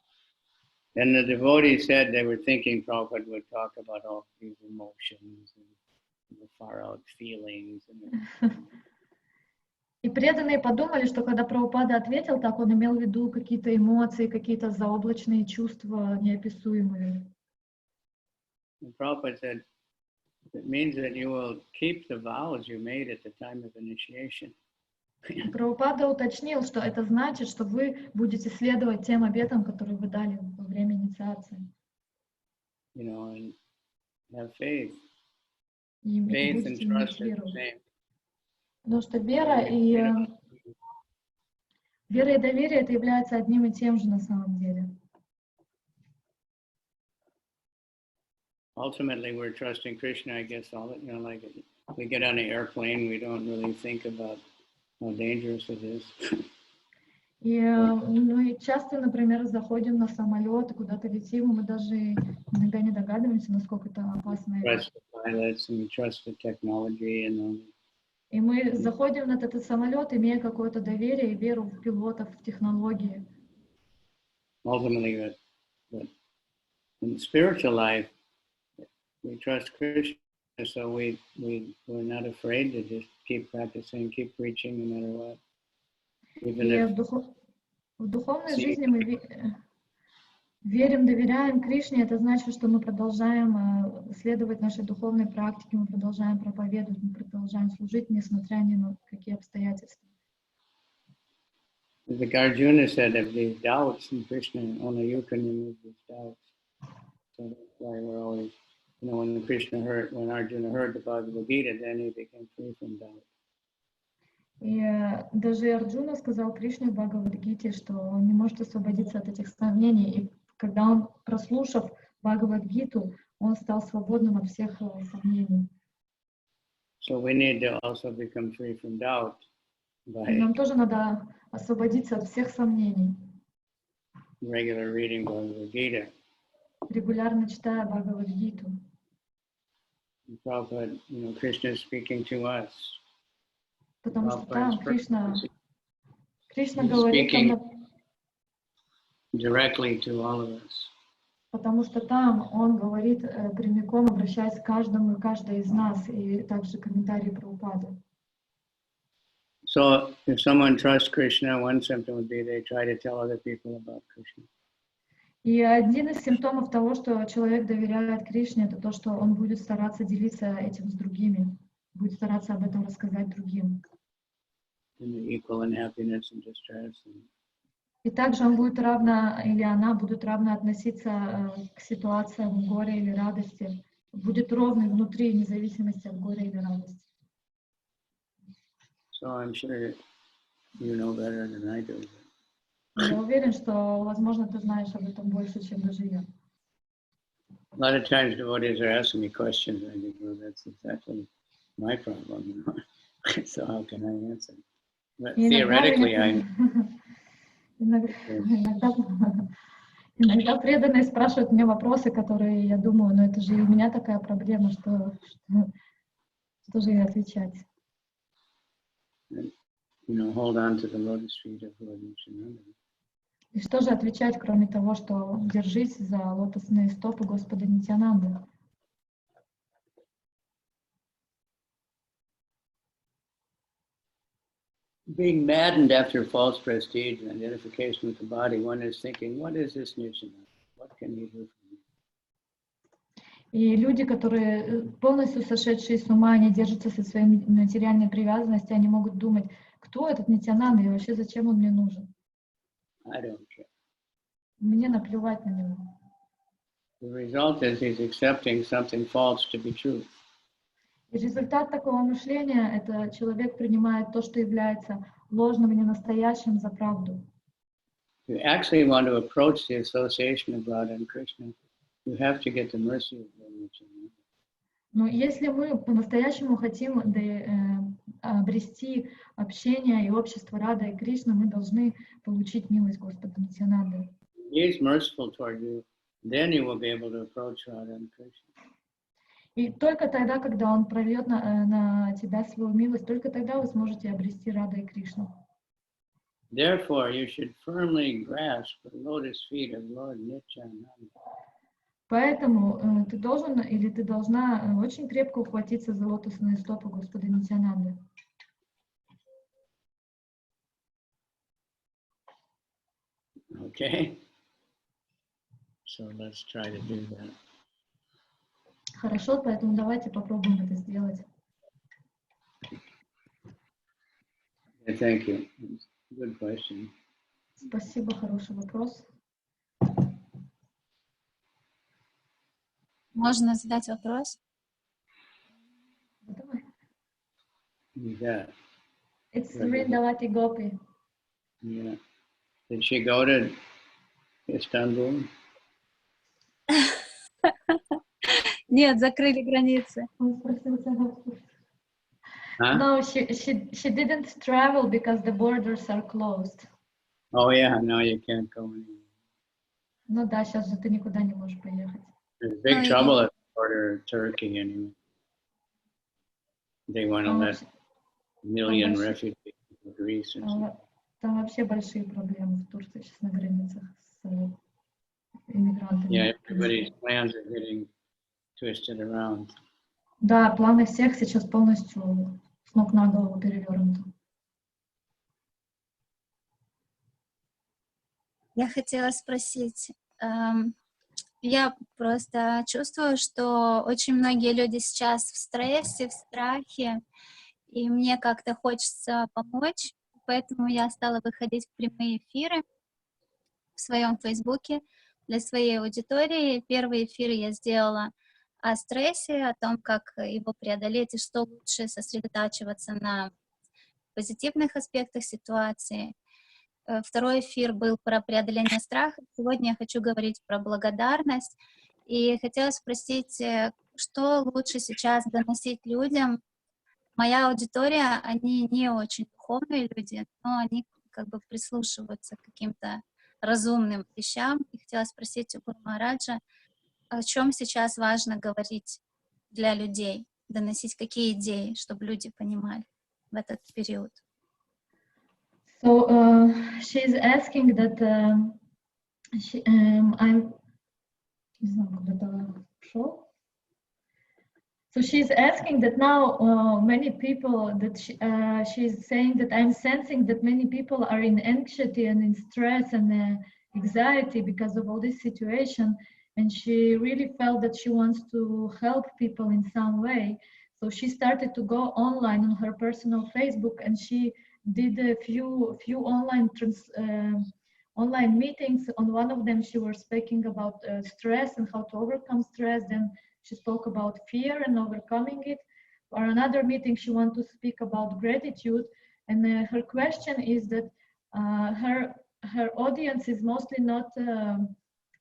And the devotees said they were thinking Prabhupada would talk about all these emotions and the far out feelings. И преданные подумали, что когда Прабхупада ответил, так он имел в виду какие-то эмоции, какие-то заоблачные чувства, неописуемые. And Prabhupada said, it means that you will keep the vows you made at the time of initiation. Прабхупада уточнил, что это значит, что вы будете следовать тем обетам, которые вы дали во время инициации. And have faith. И Faith будете and иметь trust веру. are the same. Потому что вера и доверие это является одним и тем же на самом деле. ultimately we're trusting Krishna, I guess, all you know, like we get on an airplane, we don't really think about how dangerous it is. И мы часто, например, заходим на самолет, куда-то летим, и мы даже иногда не догадываемся, насколько это опасно. Trust the pilots and we trust the technology and И мы заходим на этот самолет, имея какое-то доверие и веру в пилотов, в технологии. ultimately, but in spiritual life, we trust Krishna, so we're not afraid to just keep practicing, keep preaching, no matter what. Even И if в духовной жизни мы верим, доверяем Кришне. Это значит, что мы продолжаем следовать нашей духовной практике, мы продолжаем проповедовать, мы продолжаем служить, несмотря ни на какие обстоятельства. the Arjuna said, if these doubts in Krishna, only you can remove these doubts. So that's why we're always, you know, when Arjuna heard the Bhagavad Gita, then he became free from doubt. И даже Арджуна сказал Кришне в Бхагавад-гите, что он не может освободиться от этих сомнений. И когда он, прослушав Бхагавад-гиту, он стал свободным от всех сомнений. So we need to also become free from doubt И нам тоже надо освободиться от всех сомнений, regular reading Bhagavad Gita. регулярно читая Бхагавад-гиту. Prabhupada, you know, Krishna is speaking to us. Потому что там Кришна He's говорит speaking нам, directly to all of us. потому что там он говорит прямиком, обращаясь к каждому и каждой из нас, и также комментарии Прабхупады. So if someone trusts Krishna, one symptom would be they try to tell other people about Krishna. И один из симптомов того, что человек доверяет Кришне, это то, что он будет стараться делиться этим с другими, будет стараться об этом рассказать другим. And they're equal in happiness and distress. И также он будет равно, или она будет равно относиться к ситуациям горя или радости, будет ровный внутри, вне зависимости от горя или радости. So I'm sure you know better than I do. Я уверен, что, возможно, ты знаешь об этом больше, чем даже я. A lot of times devotees are asking me questions, and I think, well, that's exactly my problem, you know. So how can I answer? But theoretically, Иногда преданные спрашивают меня вопросы, которые я думаю, ну это же и у меня такая проблема, что же ей отвечать. You know, hold on to the lotus feet of Lord Nityananda. И что же отвечать, кроме того, что держись за лотосные стопы Господа Нитьянанды? Being maddened after false prestige and identification with the body, one is thinking, what is this Nityananda? What can he do for me? И люди, которые полностью сошедшие с ума, они держатся со своей материальной привязанностью, они могут думать, кто этот Нитьянанда и вообще зачем он мне нужен? I don't care. Мне наплевать на него. The result is he's accepting something false to be true. И результат такого мышления — это человек принимает то, что является ложным и ненастоящим, за правду. If you actually want to approach the association of Radha and Krishna, you have to get the mercy of Lord Nityananda. Но если мы по-настоящему хотим обрести общение и общество Рада и Кришны, мы должны получить милость Господа Нитьянанды. He is merciful toward you, then you will be able to approach Radha and Krishna. И только тогда, когда Он прольет на тебя свою милость, только тогда вы сможете обрести Рада и Кришну. Therefore, you should firmly grasp the lotus feet of Lord Nityananda. Поэтому ты должен или ты должна очень крепко ухватиться за лотосные стопы Господа Нитьянанды. Okay? So let's try to do that. Хорошо, поэтому давайте попробуем это сделать. Thank you. Good question. Спасибо, хороший вопрос. Можно задать вопрос? Давай. Yeah. It's Rindavati Gopi. Yeah. Did she go to Istanbul? Нет, закрыли границы. Он спросил тебя в курсе. Huh? No, she didn't travel because the borders are closed. Oh yeah, no, you can't go anywhere. Ну да, сейчас же ты никуда не можешь поехать. There's big trouble at the border of Turkey anyway. They want to Там let вообще, a million большие- refugees from Greece or something. там вообще большие проблемы в Турции сейчас на границах с иммигрантами. Yeah, everybody's plans are getting twisted around. Да, планы всех сейчас полностью с ног на голову перевернуты. Я хотела спросить, я просто чувствую, что очень многие люди сейчас в стрессе, в страхе, и мне как-то хочется помочь, поэтому я стала выходить в прямые эфиры в своем Фейсбуке для своей аудитории. Первый эфир я сделала о стрессе, о том, как его преодолеть и что лучше сосредотачиваться на позитивных аспектах ситуации. Второй эфир был про преодоление страха. Сегодня я хочу говорить про благодарность. И хотела спросить, что лучше сейчас доносить людям? Моя аудитория, они не очень духовные люди, но они как бы прислушиваются к каким-то разумным вещам. И хотела спросить у Гуру Махараджа, о чем сейчас важно говорить для людей, доносить какие идеи, чтобы люди понимали в этот период. So she's asking that I'm. Не знаю, куда это шел. So she's asking that now many people that she's saying that I'm sensing that many people are in anxiety and in stress and anxiety because of all this situation, and she really felt that she wants to help people in some way. So she started to go online on her personal Facebook, and she did a few online meetings. On one of them, she was speaking about stress and how to overcome stress. Then she spoke about fear and overcoming it. For another meeting, she wanted to speak about gratitude. And her question is that her audience is mostly not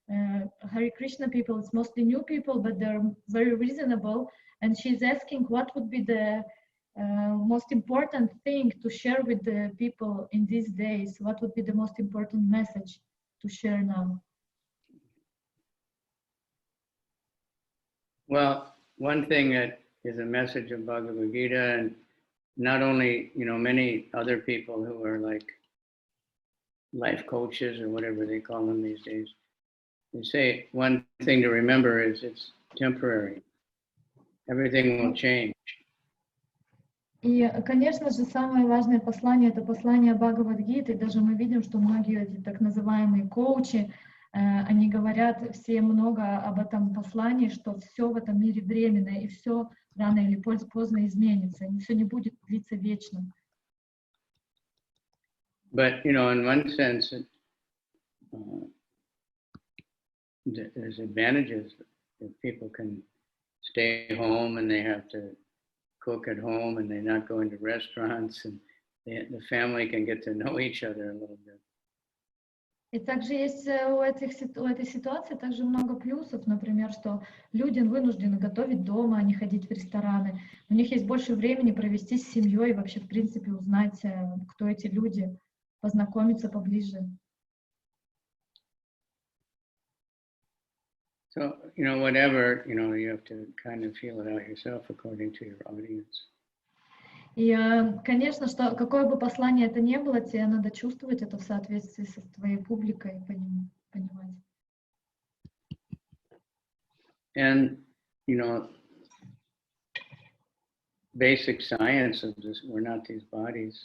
Hare Krishna people. It's mostly new people, but they're very reasonable. And she's asking what would be the most important thing to share with the people in these days. What would be the most important message to share now? Well, one thing that is a message of Bhagavad Gita, and not only, many other people who are like life coaches or whatever they call them these days, they say one thing to remember is it's temporary. Everything will change. И, конечно же, самое важное послание — это послание Бхагавад-гиты. Даже мы видим, что многие эти так называемые коучи, они говорят все много об этом послании, что все в этом мире временно, и все рано или поздно изменится, и все не будет длиться вечно. But, in one sense, there's advantages if people can stay home and they have to cook at home and they're not going to restaurants, and the family can get to know each other a little bit. И также есть у этой ситуации также много плюсов, например, что люди вынуждены готовить дома, а не ходить в рестораны. У них есть больше времени провести с семьей, вообще, в принципе, узнать, кто эти люди, познакомиться поближе. So, whatever, you have to kind of feel it out yourself according to your audience. И, конечно, что какое бы послание это ни было, тебе надо чувствовать это в соответствии со твоей публикой, понимать. And, basic science of this, we're not these bodies.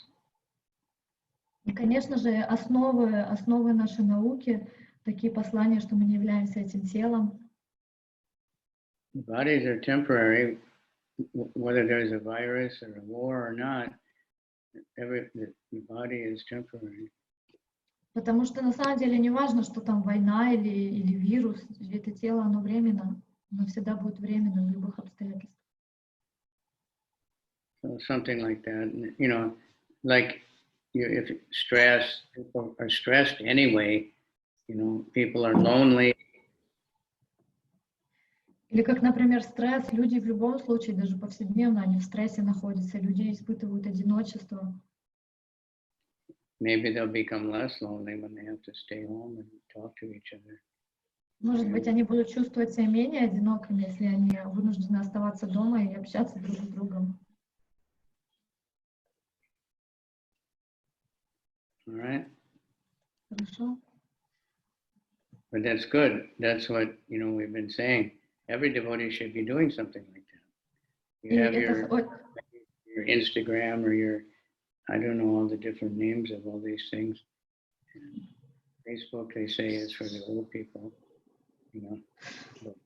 И, конечно же, основы нашей науки, такие послания, что мы не являемся этим телом. The bodies are temporary, whether there's a virus or a war or not. The body is temporary. Потому что на самом деле не важно, что там война или вирус, это тело, оно временно, оно всегда будет временно в любых обстоятельствах. So something like that, like if people are stressed anyway, people are lonely. Или как, например, стресс. Люди в любом случае, даже повседневно, они в стрессе находятся. Люди испытывают одиночество. Maybe they'll become less lonely when they have to stay home and talk to each other. Может быть, они будут чувствовать себя менее одинокими, если они вынуждены оставаться дома и общаться друг с другом. All right. Хорошо. But that's good. That's what, we've been saying. Every devotee should be doing something like that. И You have это your Instagram or your, I don't know all the different names of all these things. And Facebook, they say, is for the old people. But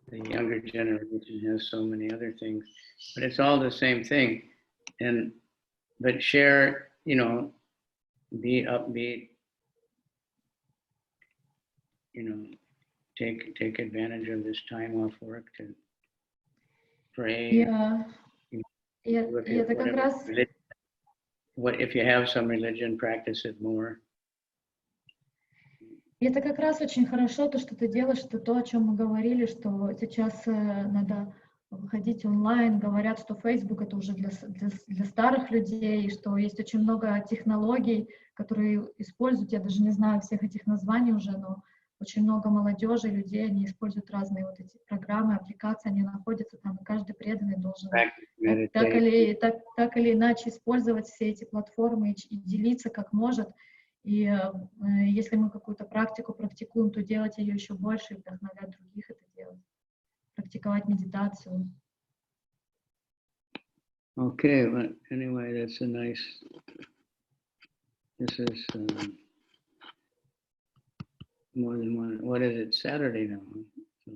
the younger generation has so many other things. But it's all the same thing. But share, be upbeat, take advantage of this time off work to pray. Это как раз... If you have some religion, practice it more. И это как раз очень хорошо, то, что ты делаешь, это то, о чем мы говорили, что сейчас надо выходить онлайн. Говорят, что Facebook это уже для старых людей, что есть очень много технологий, которые используют, я даже не знаю всех этих названий уже, но очень много молодежи, людей, они используют разные вот эти программы, аппликации, они находятся там, и каждый преданный должен так или иначе использовать все эти платформы и делиться как может. И если мы какую-то практику практикуем, то делать ее еще больше и вдохновлять других это делать. Практиковать медитацию. Okay, well, anyway, that's a nice, this is more than one, what is it, Saturday now? So,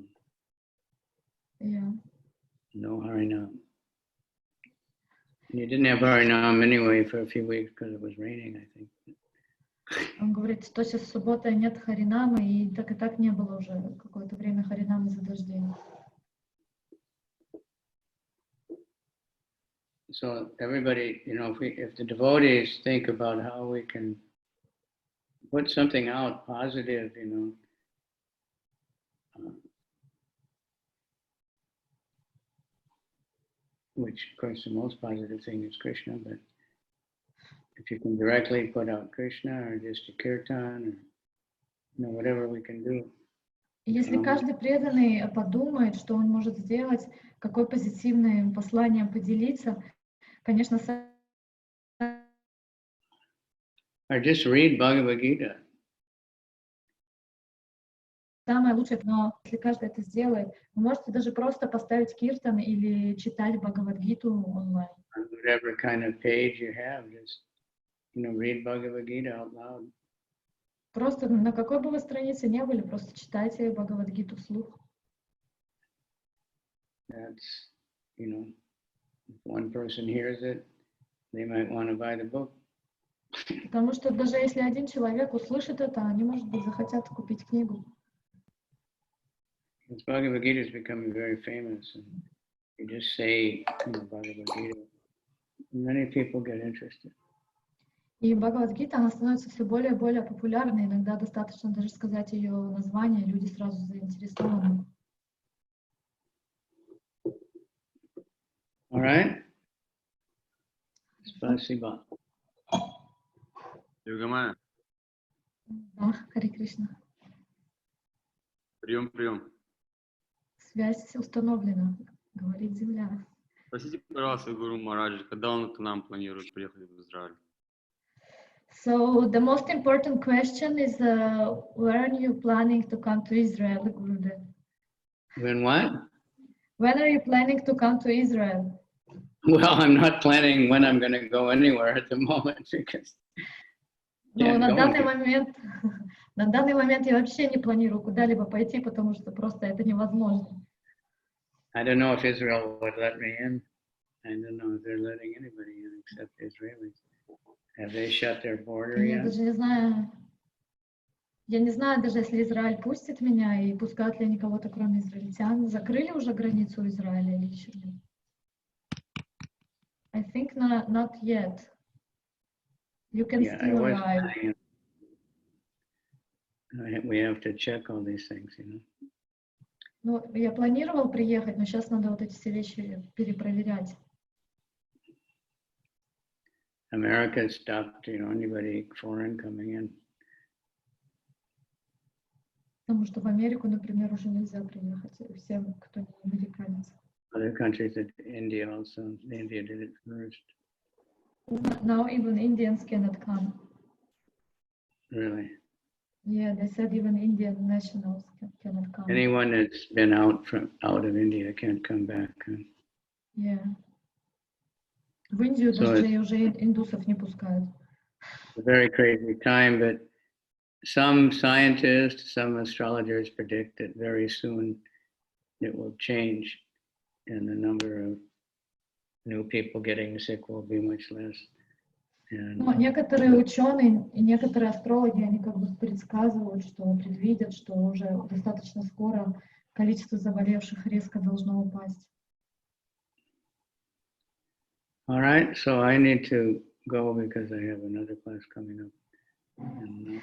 Yeah. no Harinam. You didn't have Harinam anyway for a few weeks because it was raining, I think. Он говорит, что сейчас суббота нет харинама, и так не было уже какое-то время харинама из-за дождей. So everybody, if the devotees think about how we can put something out positive, which of course the most positive thing is Krishna, but if you can directly put out Krishna or just a kirtan or whatever we can do. Если каждый преданный подумает, что он может сделать, какое позитивное послание поделиться, конечно, Or just read Bhagavad Gita. самое лучшее, но если каждый это сделает, вы можете даже просто поставить киртан или читать Бхагавад-гиту онлайн. On whatever kind of page you have, just read Bhagavad Gita out loud. Просто на какой бы вы странице не были, просто читайте Бхагавад-гиту вслух. That's, if one person hears it, they might want to buy the book. Потому что даже если один человек услышит это, они, может быть, захотят купить книгу. Because Bhagavad Gita is becoming very famous, and you just say Bhagavad Gita, many people get interested. И Бхагавад-гита, она становится все более и более популярной. Иногда достаточно даже сказать ее название, люди сразу заинтересованы. All right? Спасибо. Югамая. Да, Хари Кришна. Прием. Связь установлена, говорит Земля. Спросите, пожалуйста, Гуру Махараджа, когда он к нам планирует приехать в Израиль? So the most important question is, when are you planning to come to Israel, Gurudev? When what? When are you planning to come to Israel? Well, I'm not planning when I'm going to go anywhere at the moment because. Ну, на данный момент я вообще не планирую куда-либо пойти, потому что просто это невозможно. I don't know if Israel would let me in. I don't know if they're letting anybody in except Israelis. Have they shut their border Я yet? даже не знаю. Я не знаю, даже если Израиль пустит меня, и пускают ли они кого-то, кроме израильтян. Закрыли уже границу Израиля или еще нет? I think not yet. You can still arrive. We have to check all these things, Ну, я планировал приехать, но сейчас надо вот эти все вещи перепроверять. America stopped, anybody foreign coming in. Потому что в Америку, например, уже нельзя приехать всем, кто не американец. Other countries, that India also, India did it first. Now even Indians cannot come. Really. Yeah, they said even Indian nationals cannot come. Anyone that's been out of India can't come back. Huh? Yeah. В Индию So даже уже индусов не пускают. it's a very crazy time, but some scientists, some astrologers predict that very soon it will change and the number of new people getting sick will be much less. And Но некоторые ученые и некоторые астрологи, они как бы предсказывают, что предвидят, что уже достаточно скоро количество заболевших резко должно упасть. all right, so I need to go because I have another class coming up. And,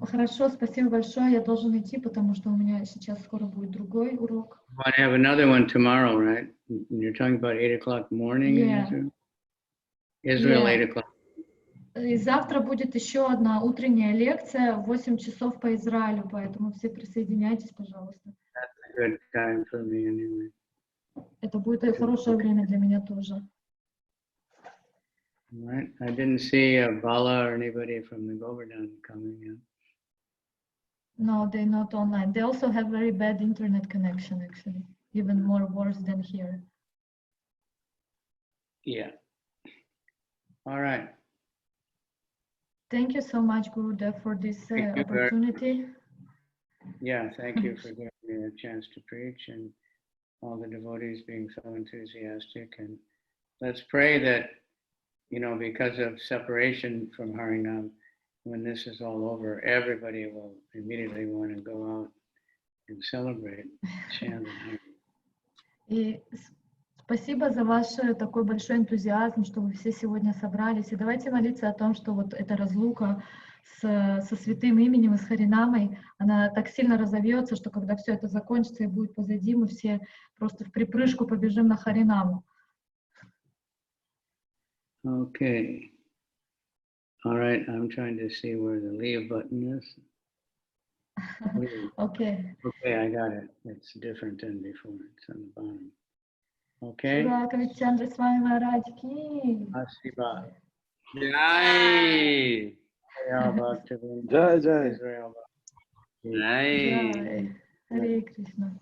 Хорошо, спасибо большое. Я должен идти, потому что у меня сейчас скоро будет другой урок. I have another one tomorrow, right? You're talking about 8 o'clock morning Yeah. in Israel? Israel, Yeah. 8 o'clock. И завтра будет еще одна утренняя лекция в 8 часов по Израилю, поэтому все присоединяйтесь, пожалуйста. That's a good time for me anyway. Это будет хорошее время для меня тоже. All right. I didn't see Bala or anybody from the Govardhan coming in. No, they're not online. They also have very bad internet connection, actually, even more worse than here. Yeah. All right. Thank you so much, Gurudev, for this Thank you very opportunity. Yeah, thank you for giving me a chance to preach and all the devotees being so enthusiastic. And let's pray that, because of separation from Harinam, when this is all over, everybody will immediately want to go out and celebrate Chant and Harinam. И спасибо за ваш такой большой энтузиазм, что вы все сегодня собрались. И давайте молиться о том, что вот эта разлука со святым именем и с Харинамой, она так сильно разовьется, что когда все это закончится и будет позади, мы все просто в припрыжку побежим на Харинаму. Okay. All right, I'm trying to see where the leave button is. Leave. Okay. Okay, I got it. It's different than before. It's on the bottom. Okay. Лекция Кавичандра Свами Махараджа ки. Спасибо. Jai! Jai, Jai. Israel. Jai! Джай. Харе Кришна.